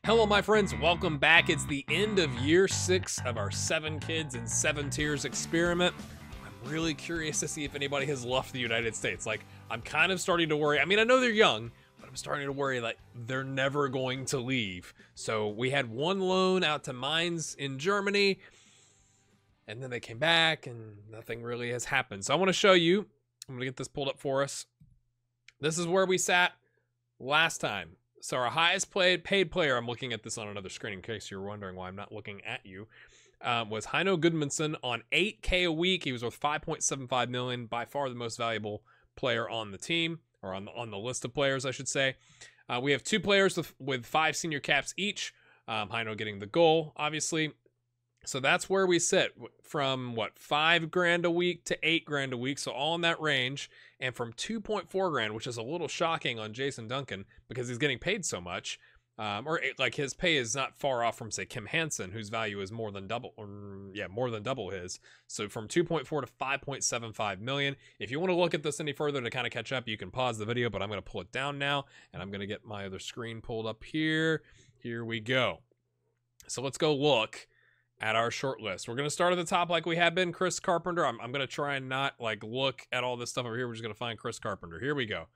Hello, my friends. Welcome back. It's the end of year 6 of our 7 Kids in 7 Tiers experiment. I'm really curious to see if anybody has left the United States. Like, I'm kind of starting to worry. I mean, I know they're young, but I'm starting to worry like they're never going to leave. So we had one loan out to Mainz in Germany, and then they came back and nothing really has happened. So I want to show you. I'm going to get this pulled up for us. This is where we sat last time. So our highest paid player, I'm looking at this on another screen in case you're wondering why I'm not looking at you, was Hino Goodmundson on $8K a week. He was worth $5.75 million, by far the most valuable player on the team, or on the list of players, I should say. We have 2 players with 5 senior caps each. Hino getting the goal, obviously. So that's where we sit, from what, $5 a week to $8 a week, so all in that range, and from $2.4 grand, which is a little shocking on Jason Duncan because he's getting paid so much, like his pay is not far off from, say, Kim Hansen, whose value is more than double, more than double his. So from 2.4 to 5.75 million. If you want to look at this any further to kind of catch up, you can pause the video, but I'm going to pull it down now, and I'm going to get my other screen pulled up here. Here we go. So let's go look at our short list. We're going to start at the top like we have been. Chris Carpenter. I'm going to try and not like look at all this stuff over here. We're just going to find Chris Carpenter. Here we go.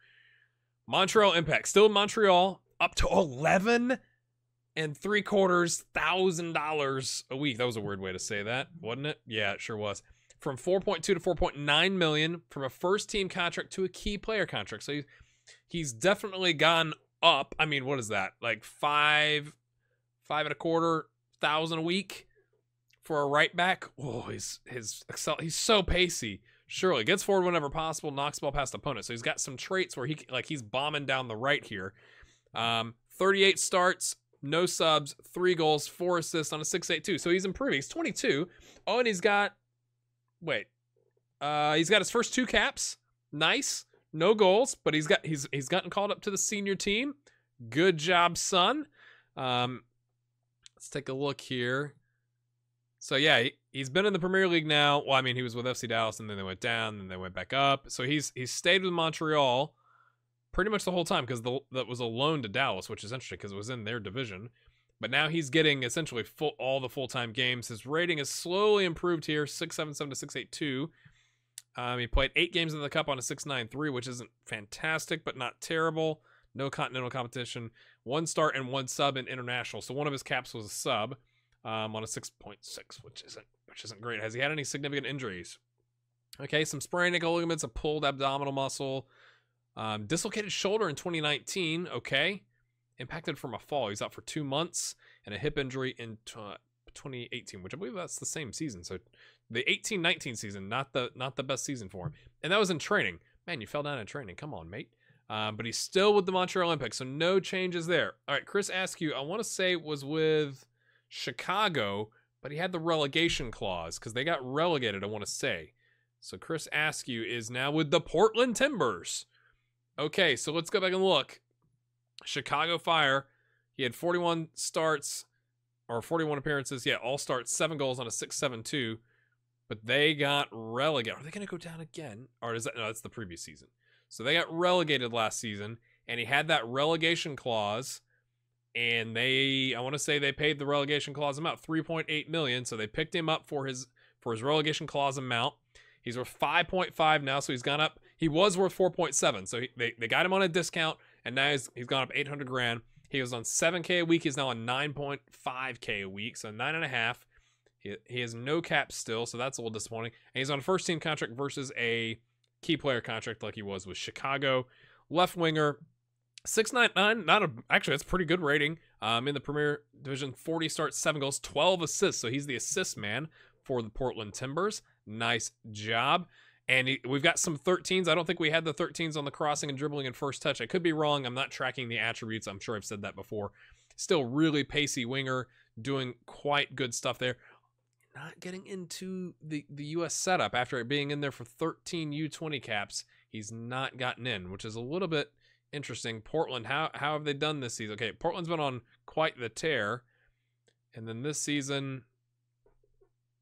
Montreal Impact. Still in Montreal. Up to $11,750 a week. That was a weird way to say that, wasn't it? Yeah, it sure was. From 4.2 to 4.9 million. From a first team contract to a key player contract. So he's definitely gone up. I mean, what is that? Like five and a quarter thousand a week for a right back. Oh, he's so pacey. Surely gets forward whenever possible, knocks the ball past opponent. So he's got some traits where he's bombing down the right here. 38 starts, no subs, 3 goals, 4 assists on a 6.82. So he's improving. He's 22. Oh, and he's got he's got his first 2 caps. Nice. No goals, but he's gotten called up to the senior team. Good job, son. Let's take a look here. So yeah, he's been in the Premier League now. Well, I mean, he was with FC Dallas, and then they went down, and then they went back up. So he's stayed with Montreal pretty much the whole time, because that was a loan to Dallas, which is interesting because it was in their division. But now he's getting essentially all the full-time games. His rating has slowly improved here, 677 to 682. He played 8 games in the Cup on a 693, which isn't fantastic, but not terrible. No continental competition. 1 start and 1 sub in international. So one of his caps was a sub. On a 6.6, which isn't great. Has he had any significant injuries? Okay, some sprained ankle ligaments, a pulled abdominal muscle, dislocated shoulder in 2019. Okay, impacted from a fall. He's out for 2 months, and a hip injury in 2018, which I believe that's the same season. So the 18-19 season, not the best season for him, and that was in training. Man, you fell down in training. Come on, mate. But he's still with the Montreal Impact, so no changes there. All right, Chris Askew, I want to say was with Chicago, but he had the relegation clause because they got relegated, I want to say. So Chris Askew is now with the Portland Timbers. Okay, so let's go back and look. Chicago Fire, he had 41 starts, or 41 appearances. Yeah, all starts, 7 goals on a 6.72, but they got relegated. Are they going to go down again? Or is that, no, that's the previous season. So they got relegated last season, and he had that relegation clause. And I want to say they paid the relegation clause amount, $3.8 million. So they picked him up for his relegation clause amount. He's worth 5.5 now, so he's gone up. He was worth 4.7, so they got him on a discount, and now he's gone up 800 grand. He was on 7K a week. He's now on 9.5K a week, so 9.5. He has no cap still, so that's a little disappointing. And he's on a first team contract versus a key player contract like he was with Chicago. Left winger. 6.99, actually that's a pretty good rating. In the Premier Division, 40 starts, 7 goals, 12 assists. So he's the assist man for the Portland Timbers. Nice job. And we've got some 13s. I don't think we had the 13s on the crossing and dribbling and first touch. I could be wrong. I'm not tracking the attributes. I'm sure I've said that before. Still really pacey winger, doing quite good stuff there. Not getting into the U.S. setup after being in there for 13 U20 caps. He's not gotten in, which is a little bit interesting. Portland, how have they done this season? Okay, Portland's been on quite the tear, and then this season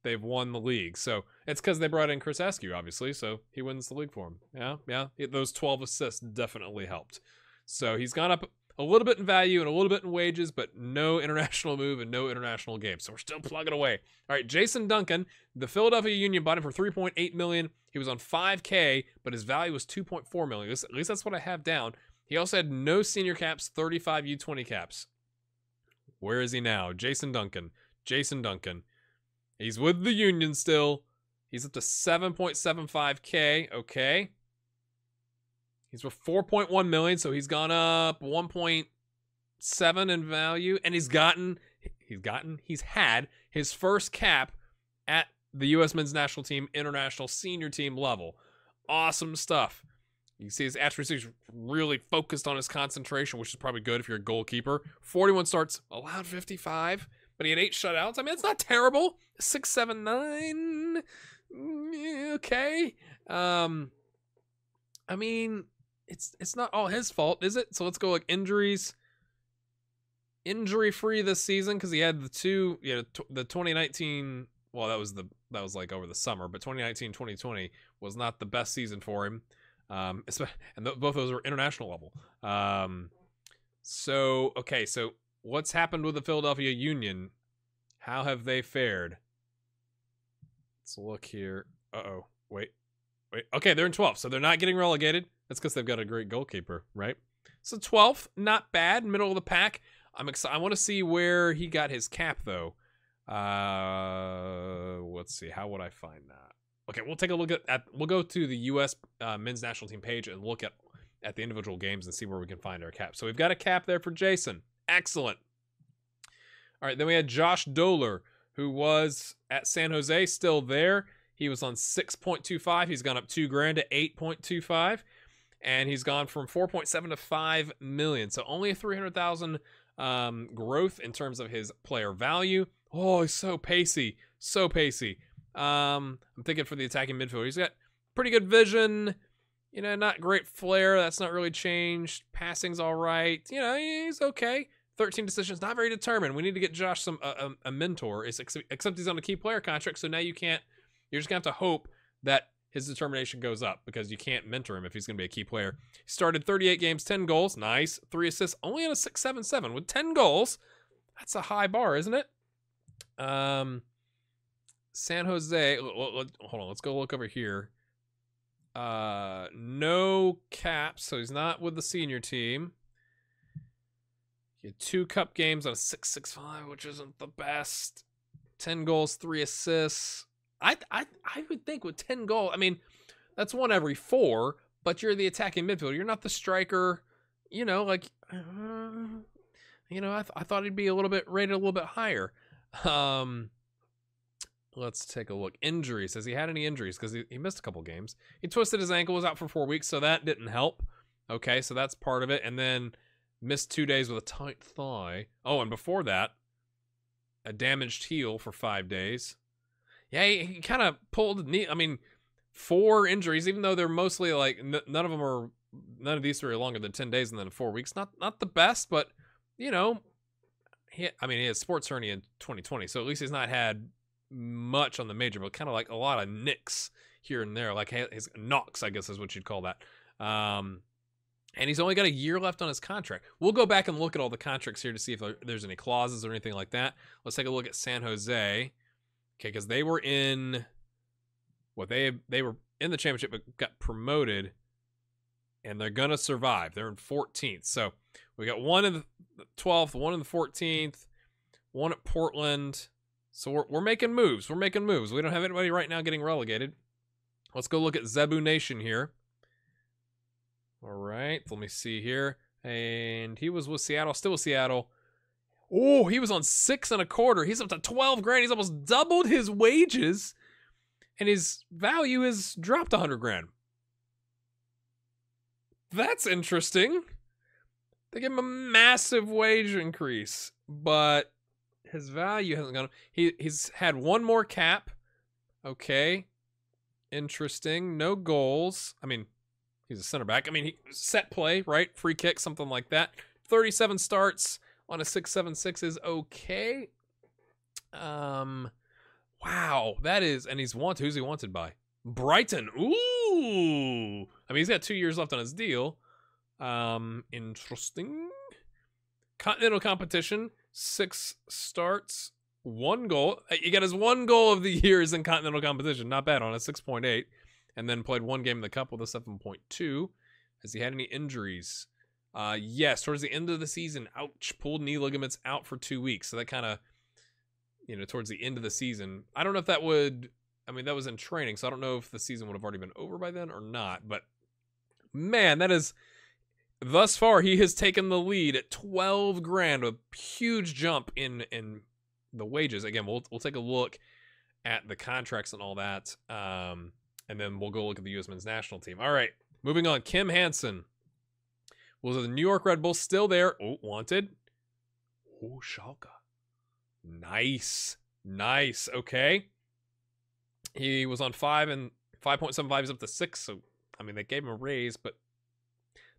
they've won the league. So it's because they brought in Chris Askew, obviously, so he wins the league for him. Yeah, those 12 assists definitely helped. So he's gone up a little bit in value and a little bit in wages, but no international move and no international game. So we're still plugging away. All right, Jason Duncan, the Philadelphia Union bought him for $3.8 million. He was on $5K, but his value was $2.4 million. At least that's what I have down. He also had no senior caps, 35 U20 caps. Where is he now? Jason Duncan. Jason Duncan. He's with the Union still. He's up to 7.75K. Okay. He's worth 4.1 million, so he's gone up 1.7 in value, and he's had his first cap at the U.S. men's national team, international senior team level. Awesome stuff. You can see his attributes really focused on his concentration, which is probably good if you're a goalkeeper. 41 starts, allowed 55, but he had 8 shutouts. I mean, it's not terrible. 6, 7, 9. Okay. I mean, it's not all his fault, is it? So let's go like injuries. Injury free this season because he had the two, the 2019. Well, that was like over the summer, but 2019-2020 was not the best season for him. And both those are international level. So what's happened with the Philadelphia Union? How have they fared? Let's look here. Wait. Okay, they're in 12th, so they're not getting relegated. That's because they've got a great goalkeeper, right? So 12th, not bad, middle of the pack. I'm excited. I want to see where he got his cap, though. Let's see. How would I find that? Okay, we'll take a look at we'll go to the U.S. Men's National Team page and look at the individual games and see where we can find our cap. So we've got a cap there for Jason. Excellent. All right, then we had Josh Doler, who was at San Jose, still there. He was on 6.25. He's gone up $2,000 to 8.25, and he's gone from 4.7 to 5 million. So only a 300,000 growth in terms of his player value. Oh, he's so pacey, so pacey. I'm thinking for the attacking midfielder, he's got pretty good vision. Not great flair. That's not really changed. Passing's all right. He's okay. 13 decisions, not very determined. We need to get Josh a mentor. Except he's on a key player contract, so now you can't. You're just gonna have to hope that his determination goes up because you can't mentor him if he's gonna be a key player. He started 38 games, 10 goals, nice, 3 assists, only on a 6.77 with 10 goals. That's a high bar, isn't it? San Jose. Hold on, let's go look over here. No caps, so he's not with the senior team. He had 2 cup games on a 6.65, which isn't the best. 10 goals, 3 assists. I would think with 10 goals, I mean, that's 1 every 4, but you're the attacking midfielder. You're not the striker. I thought he'd be rated a little bit higher. Let's take a look. Injuries. Has he had any injuries? Because he missed a couple games. He twisted his ankle, was out for 4 weeks, so that didn't help. Okay, so that's part of it. And then missed 2 days with a tight thigh. Oh, and before that, a damaged heel for 5 days. Yeah, he kind of pulled knee. I mean, 4 injuries, even though they're mostly like none of these 3 are longer than 10 days and then 4 weeks. Not the best, but he had sports hernia in 2020, so at least he's not had much on the major, but kind of like a lot of nicks here and there, like his knocks, I guess is what you'd call that. And he's only got a year left on his contract. We'll go back and look at all the contracts here to see if there's any clauses or anything like that. Let's take a look at San Jose. Okay, because they were in they were in the championship but got promoted, and they're gonna survive. They're in 14th. So we got 1 in the 12th, 1 in the 14th, 1 at Portland. So we're making moves. We're making moves. We don't have anybody right now getting relegated. Let's go look at Zebu Nation here. All right, let me see here. And he was with Seattle, still with Seattle. Oh, he was on 6.25. He's up to 12 grand. He's almost doubled his wages, and his value is dropped 100 grand. That's interesting. They give him a massive wage increase, but his value hasn't gone up. He's had 1 more cap. Okay, interesting. No goals. I mean, he's a center back. I mean, set play, right? Free kick, something like that. 37 starts on a 6.76 is okay. Wow, that is, and who's he wanted by? Brighton. Ooh. I mean, he's got 2 years left on his deal. Interesting. Continental competition, 6 starts, 1 goal. He got his 1 goal of the years in continental competition. Not bad on a 6.8. And then played 1 game in the cup with a 7.2. Has he had any injuries? Yes, towards the end of the season, ouch, pulled knee ligaments, out for 2 weeks. So that kind of, towards the end of the season. I don't know if that would, that was in training, so I don't know if the season would have already been over by then or not. But, man, that is, thus far, he has taken the lead at 12 grand, a huge jump in the wages. Again, we'll take a look at the contracts and all that, and then we'll go look at the U.S. men's national team. All right, moving on. Kim Hansen. Was the New York Red Bulls still there? Oh, wanted. Oh, Schalke. Nice. Okay. He was on 5 and 5.75 is up to 6. So, they gave him a raise, but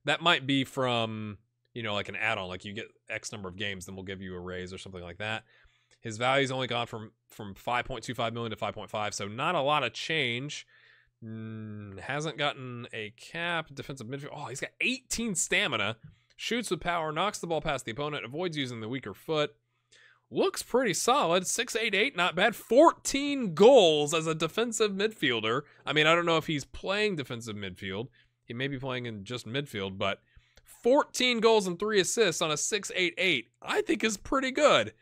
that might be from, like an add-on. Like you get X number of games, then we'll give you a raise or something like that. His value's only gone from 5.25 million to 5.5. So not a lot of change. Hasn't gotten a cap. Defensive midfield. Oh, he's got 18 stamina. Shoots with power. Knocks the ball past the opponent. Avoids using the weaker foot. Looks pretty solid. 6'8", not bad. 14 goals as a defensive midfielder. I don't know if he's playing defensive midfield. He may be playing in just midfield, but 14 goals and 3 assists on a 6'8", I think is pretty good.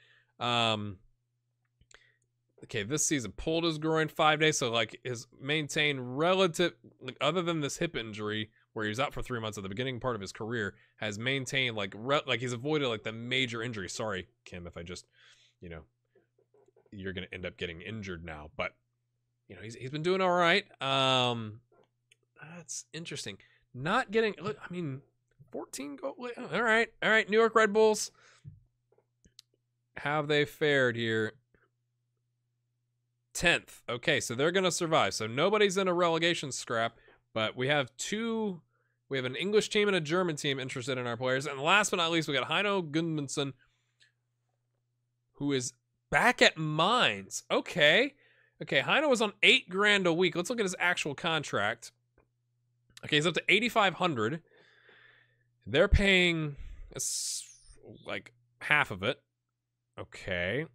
Okay, this season pulled his groin 5 days, so like his maintained relative, like other than this hip injury where he was out for 3 months at the beginning part of his career, has maintained like he's avoided like the major injury. Sorry, Kim, if I just, you're gonna end up getting injured now, but he's been doing all right. That's interesting. Not getting, look, 14 goals. All right. New York Red Bulls. How have they fared here? 10th. Okay, so they're going to survive. So nobody's in a relegation scrap, but we have an English team and a German team interested in our players. And last but not least, we got Hino Goodmundson, who is back at Mainz. Okay, Hino was on 8 grand a week. Let's look at his actual contract. Okay, he's up to 8,500. They're paying like half of it. Okay,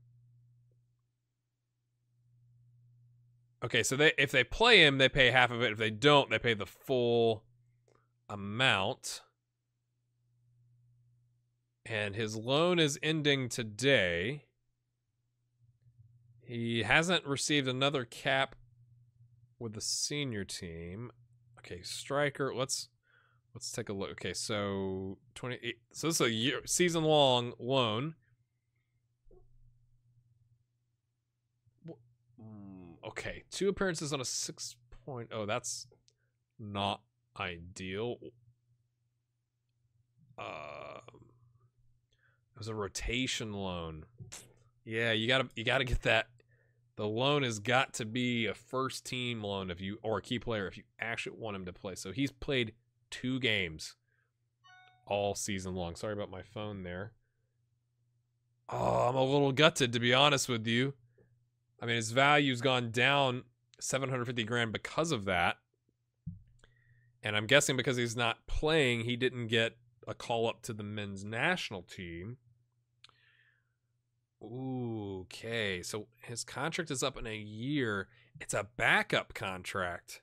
so if they play him, they pay half of it. If they don't, they pay the full amount. And his loan is ending today. He hasn't received another cap with the senior team. Okay, striker. Let's take a look. Okay, so 28. So this is a season-long loan. Okay, 2 appearances on a 6.0. That's not ideal. It was a rotation loan. Yeah, you gotta get that. The loan has got to be a first team loan or a key player if you actually want him to play. So he's played 2 games all season long. Sorry about my phone there. Oh, I'm a little gutted, to be honest with you. His value's gone down 750 grand because of that. And I'm guessing because he's not playing, he didn't get a call up to the men's national team. Ooh, okay. So his contract is up in a year. It's a backup contract.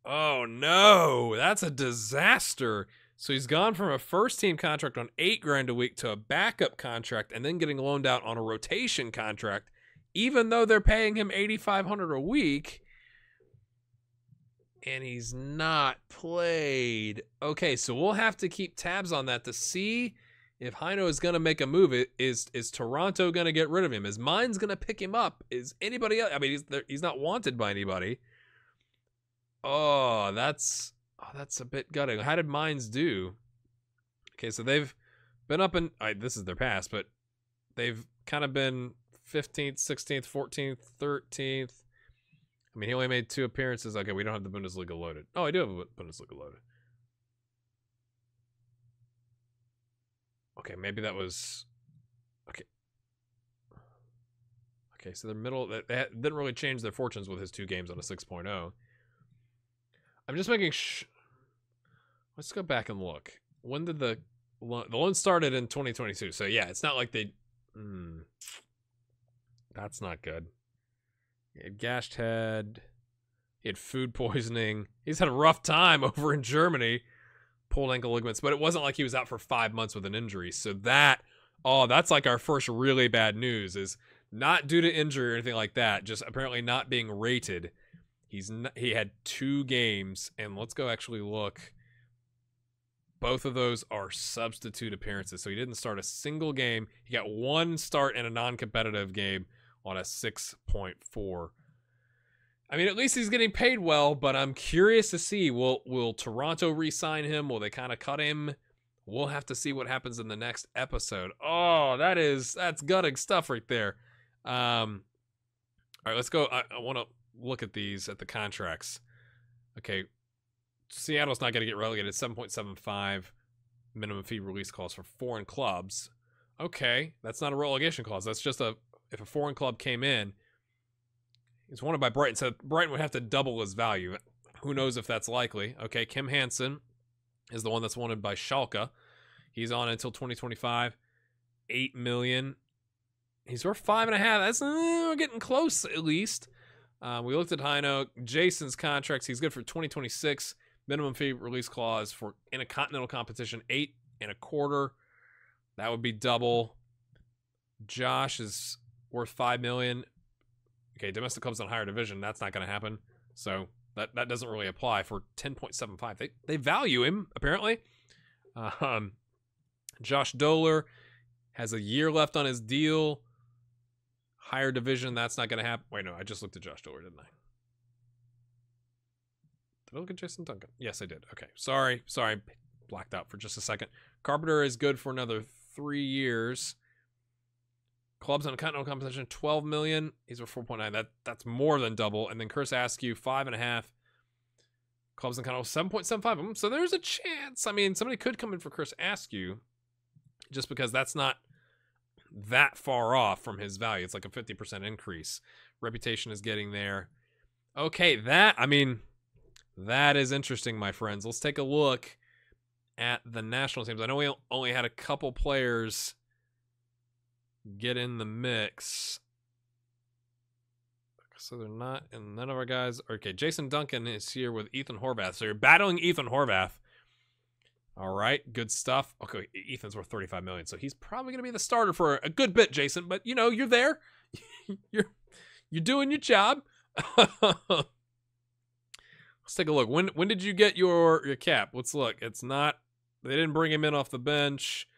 Oh, no. That's a disaster. So he's gone from a first team contract on 8 grand a week to a backup contract and then getting loaned out on a rotation contract. Even though they're paying him $8,500 a week, and he's not played. Okay, so we'll have to keep tabs on that to see if Hino is going to make a move. Is Toronto going to get rid of him? Is Mainz going to pick him up? Is anybody else? He's not wanted by anybody. Oh, that's a bit gutting. How did Mainz do? Okay, so they've been up in. This is their past, but they've kind of been 15th, 16th, 14th, 13th. He only made 2 appearances. Okay, we don't have the Bundesliga loaded. Oh, I do have a Bundesliga loaded. Okay, maybe that was... Okay. Okay, so they're middle... They didn't really change their fortunes with his 2 games on a 6.0. I'm just making... Let's go back and look. When did the The loan started in 2022. So, yeah, it's not like they... That's not good. He had gashed head. He had food poisoning. He's had a rough time over in Germany. Pulled ankle ligaments. But it wasn't like he was out for 5 months with an injury. So that... Oh, that's like our first really bad news, is not due to injury or anything like that, just apparently not being rated. He had 2 games, and let's go actually look. Both of those are substitute appearances, so he didn't start a single game. He got 1 start in a non-competitive game on a 6.4. I mean, at least he's getting paid well, but I'm curious to see, will Toronto re-sign him? Will they kind of cut him? We'll have to see what happens in the next episode. Oh, that's gutting stuff right there. All right, let's go. I want to look at these, at the contracts. Okay, Seattle's not going to get relegated. 7.75 minimum fee release clause for foreign clubs. Okay, that's not a relegation clause. That's just if a foreign club came in, he's wanted by Brighton, so Brighton would have to double his value. Who knows if that's likely. Okay, Kim Hansen is the one that's wanted by Schalke. He's on until 2025. 8 million. He's worth 5.5. That's we're getting close, at least. We looked at Hino. Jason's contracts. He's good for 2026. Minimum fee release clause for in a continental competition. 8.25. That would be double. Josh is worth 5 million. Okay, domestic clubs in higher division. That's not going to happen. So that doesn't really apply for 10.75. They value him, apparently. Josh Doler has a year left on his deal. Higher division, that's not going to happen. Wait, no, I just looked at Josh Doler, didn't I? Did I look at Jason Duncan? Yes, I did. Okay, sorry, blacked out for just a second. Carpenter is good for another 3 years. Clubs on a continental competition, 12 million. He's worth 4.9. That's more than double. And then Chris Askew, 5.5. Clubs on continental, 7.75. So there's a chance. I mean, somebody could come in for Chris Askew, just because that's not that far off from his value. It's like a 50% increase. Reputation is getting there. Okay, that is interesting, my friends. Let's take a look at the national teams. I know we only had a couple players get in the mix, so they're not, and none of our guys. Okay, Jason Duncan is here with Ethan Horvath. So you're battling Ethan Horvath. All right, good stuff. Okay, Ethan's worth 35 million, so he's probably going to be the starter for a good bit, Jason. But you know, you're there. you're doing your job. Let's take a look. When did you get your cap? Let's look. It's not. They didn't bring him in off the bench.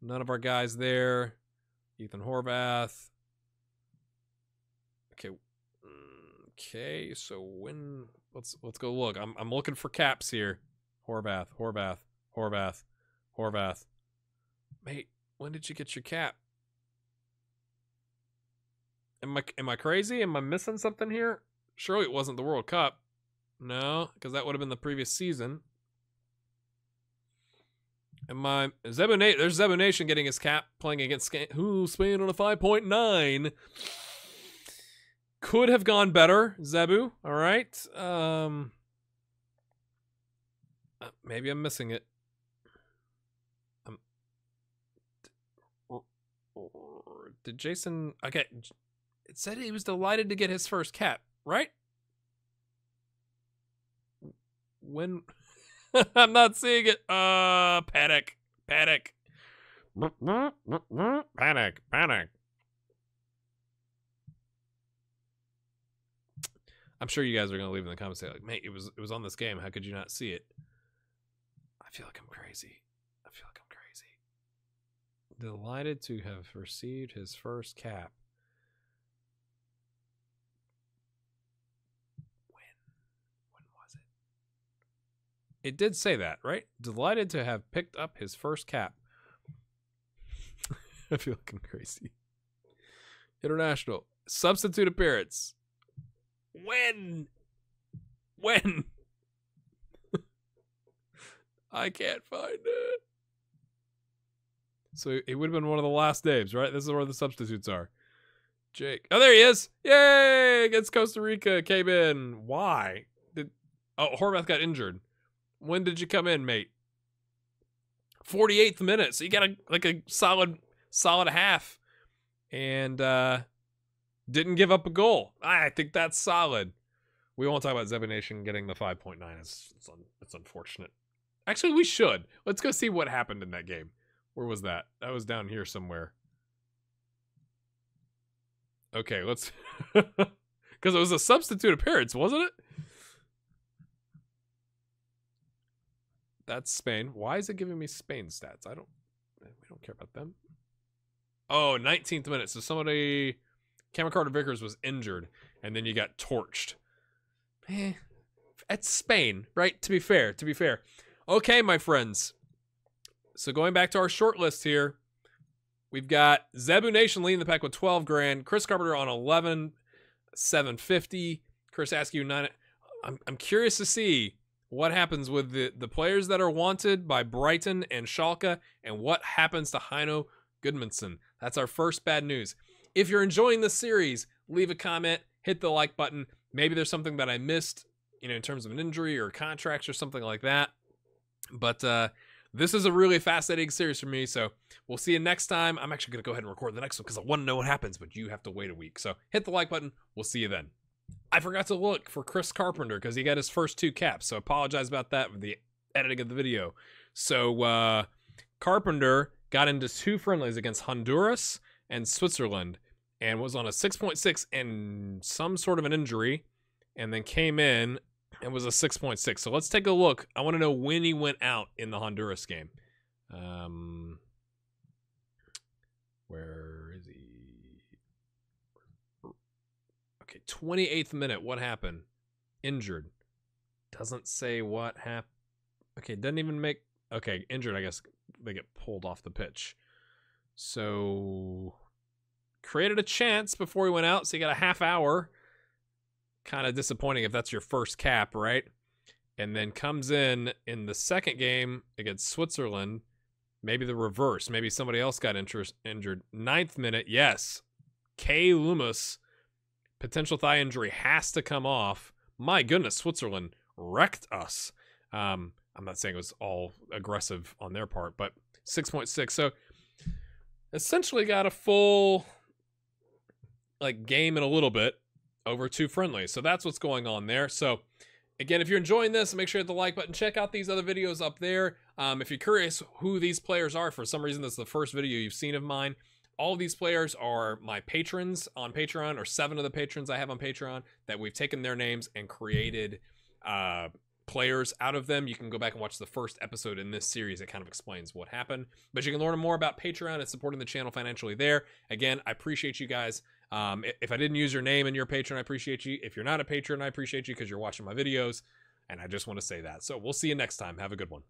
None of our guys there. Ethan Horvath. Okay. So when? Let's go look. I'm looking for caps here. Horvath. Mate, when did you get your cap? Am I crazy? Am I missing something here? Surely it wasn't the World Cup. No, because that would have been the previous season. Zebu Nation? There's Zebu Nation getting his cap, playing against Spain on a 5.9. Could have gone better, Zebu. All right. Maybe I'm missing it. Did Jason? Okay, it said he was delighted to get his first cap, right? When? I'm not seeing it. Panic. I'm sure you guys are gonna leave in the comments say like, mate, it was on this game. How could you not see it? I feel like I'm crazy. Delighted to have received his first cap. When was it? It did say that, right? Delighted to have picked up his first cap. I feel like I'm crazy. International. Substitute appearance. When? I can't find it. So it would have been one of the last names, right? This is where the substitutes are. Jake. Oh, there he is. Yay! Against Costa Rica. Came in. Why? Horvath got injured. When did you come in, mate? 48th minute. So you got a solid half, and didn't give up a goal. I think that's solid. We won't talk about Zebu Nation getting the 5.9. It's unfortunate. Actually, we should. Let's go see what happened in that game. Where was that? That was down here somewhere. Okay, let's... Because it was a substitute appearance, wasn't it? That's Spain. Why is it giving me Spain stats? We don't care about them. Oh, 19th minute. So somebody... Cameron Carter-Vickers was injured, and then you got torched. It's Spain, right? To be fair. Okay, my friends. So going back to our short list here, we've got Zebu Nation leading the pack with 12 grand. Chris Carpenter on 11, 750. Chris Askew 9. I'm curious to see what happens with the players that are wanted by Brighton and Schalke, and what happens to Hino Goodmundson. That's our first bad news. If you're enjoying this series, leave a comment, hit the like button. Maybe there's something that I missed, in terms of an injury or contracts or something like that. But this is a really fascinating series for me, so we'll see you next time. I'm actually going to go ahead and record the next one because I want to know what happens, but you have to wait a week. So hit the like button. We'll see you then. I forgot to look for Chris Carpenter because he got his first 2 caps, so apologize about that with the editing of the video. So Carpenter got into 2 friendlies against Honduras and Switzerland and was on a 6.6 and some sort of an injury, and then came in and was a 6.6. So let's take a look. I want to know when he went out in the Honduras game. Where is he? Okay, 28th minute. What happened? Injured. Doesn't say what happened. Okay, doesn't even make... Okay, injured, I guess they get pulled off the pitch. So... created a chance before he went out, so you got a half hour. Kind of disappointing if that's your first cap, right? And then comes in the second game against Switzerland. Maybe the reverse. Maybe somebody else got injured. 9th minute, yes. K. Loomis, potential thigh injury, has to come off. My goodness, Switzerland wrecked us. I'm not saying it was all aggressive on their part, but 6.6. So essentially got a full game in a little bit over 2 friendlies. So that's what's going on there. So again, if you're enjoying this, make sure to hit the like button. Check out these other videos up there. If you're curious who these players are, for some reason this is the first video you've seen of mine. All of these players are my patrons on Patreon, or 7 of the patrons I have on Patreon that we've taken their names and created players out of them. You can go back and watch the first episode in this series. It kind of explains what happened, but you can learn more about Patreon and supporting the channel financially there. Again, I appreciate you guys. If I didn't use your name in your patron, I appreciate you. If you're not a patron, I appreciate you because you're watching my videos, and I just want to say that. So we'll see you next time. Have a good one.